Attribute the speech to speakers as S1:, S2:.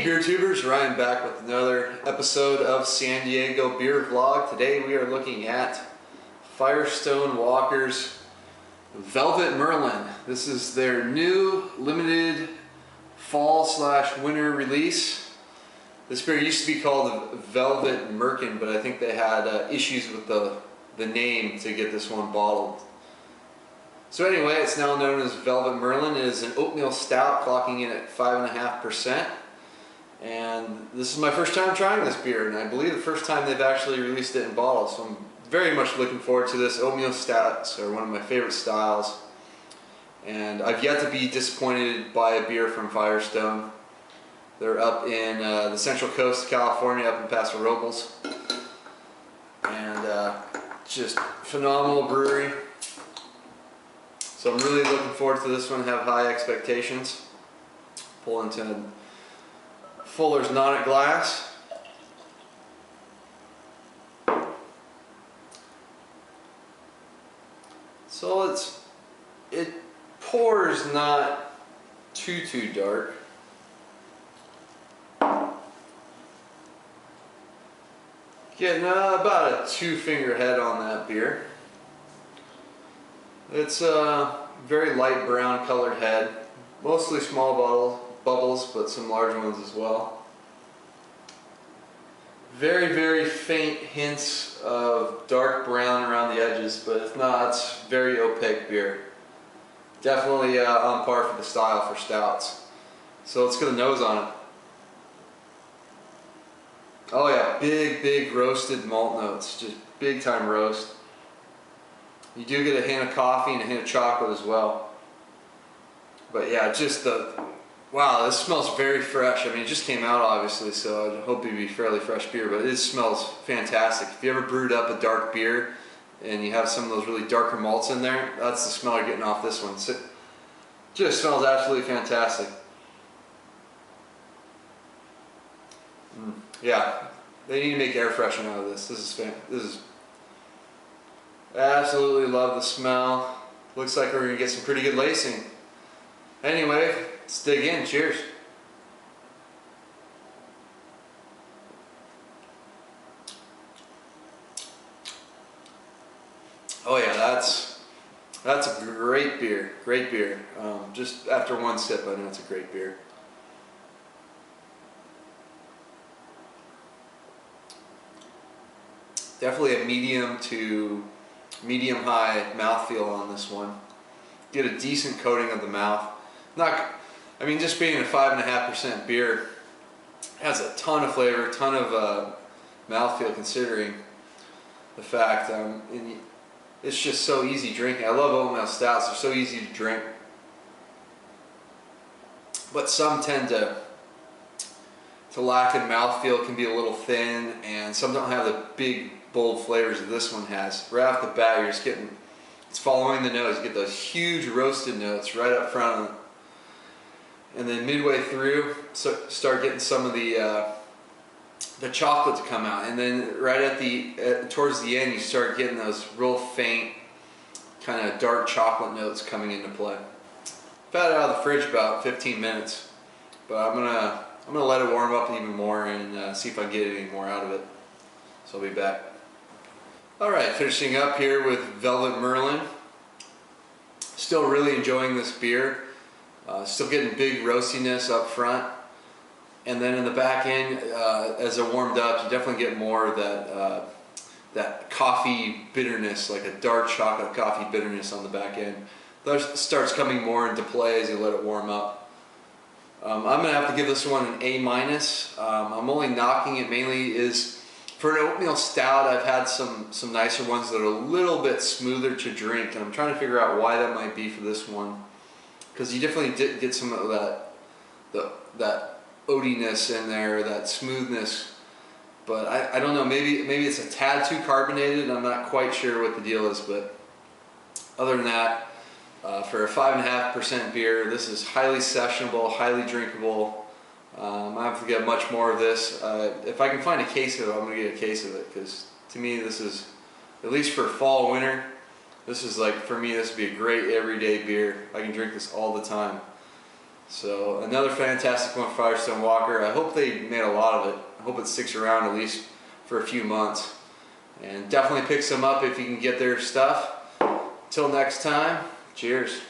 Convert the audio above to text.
S1: Hey beer tubers, Ryan back with another episode of San Diego Beer Vlog. Today we are looking at Firestone Walker's Velvet Merlin. This is their new limited fall/winter release. This beer used to be called Velvet Merkin, but I think they had issues with the name to get this one bottled. So anyway, it's now known as Velvet Merlin. It is an oatmeal stout, clocking in at 5.5%. And this is my first time trying this beer, and I believe the first time they've actually released it in bottles. So I'm very much looking forward to this. Oatmeal stouts are one of my favorite styles. And I've yet to be disappointed by a beer from Firestone. They're up in the Central Coast of California, up in Paso Robles. And just phenomenal brewery. So I'm really looking forward to this one, have high expectations. Pull into Fuller's Not glass. So it pours not too dark. Getting about a 2-finger head on that beer. It's a very light brown colored head, mostly small bubbles, but some large ones as well. Very faint hints of dark brown around the edges, but if not, it's very opaque beer. Definitely on par for the style for stouts. So let's get a nose on it. Oh yeah, big roasted malt notes, just big time roast. You do get a hint of coffee and a hint of chocolate as well. But yeah, just wow, this smells very fresh. I mean, it just came out obviously, so I hope it'd be fairly fresh beer, but it smells fantastic. If you ever brewed up a dark beer and you have some of those really darker malts in there, that's the smell you're getting off this one. So it just smells absolutely fantastic. Yeah, they need to make air freshener out of this. This is absolutely love the smell. Looks like we're gonna get some pretty good lacing. Anyway, let's dig in. Cheers. Oh yeah, that's a great beer. Great beer. Just after one sip, I know it's a great beer. Definitely a medium to medium-high mouthfeel on this one. Get a decent coating of the mouth. I mean, just being a 5.5% beer, has a ton of flavor, ton of mouthfeel considering the fact. It's just so easy drinking. I love oatmeal stouts. They're so easy to drink. But some tend to lack in mouthfeel, can be a little thin, and some don't have the big, bold flavors that this one has. Right off the bat, you're just getting, it's following the nose. You get those huge roasted notes right up front, and then midway through, start getting some of the chocolate to come out, and then right at towards the end, you start getting those real faint, kind of dark chocolate notes coming into play. I've had it out of the fridge about 15 minutes, but I'm gonna let it warm up even more and see if I can get any more out of it. So I'll be back. Alright, finishing up here with Velvet Merlin. Still really enjoying this beer. Still getting big roastiness up front. And then in the back end, as it warmed up, you definitely get more of that coffee bitterness, like a dark chocolate coffee bitterness on the back end. That starts coming more into play as you let it warm up. I'm going to have to give this one an A-. I'm only knocking it mainly is for an oatmeal stout. I've had some nicer ones that are a little bit smoother to drink, and I'm trying to figure out why that might be for this one, because you definitely did get some of that oatiness in there, that smoothness. But I don't know, maybe it's a tad too carbonated. I'm not quite sure what the deal is, but other than that, for a 5.5% beer, this is highly sessionable, highly drinkable. I have to get much more of this. If I can find a case of it, I'm going to get a case of it, because to me this is, at least for fall, winter, this is like, for me, this would be a great everyday beer. I can drink this all the time. So another fantastic one, Firestone Walker. I hope they made a lot of it. I hope it sticks around at least for a few months. And definitely pick some up if you can get their stuff. Till next time, cheers.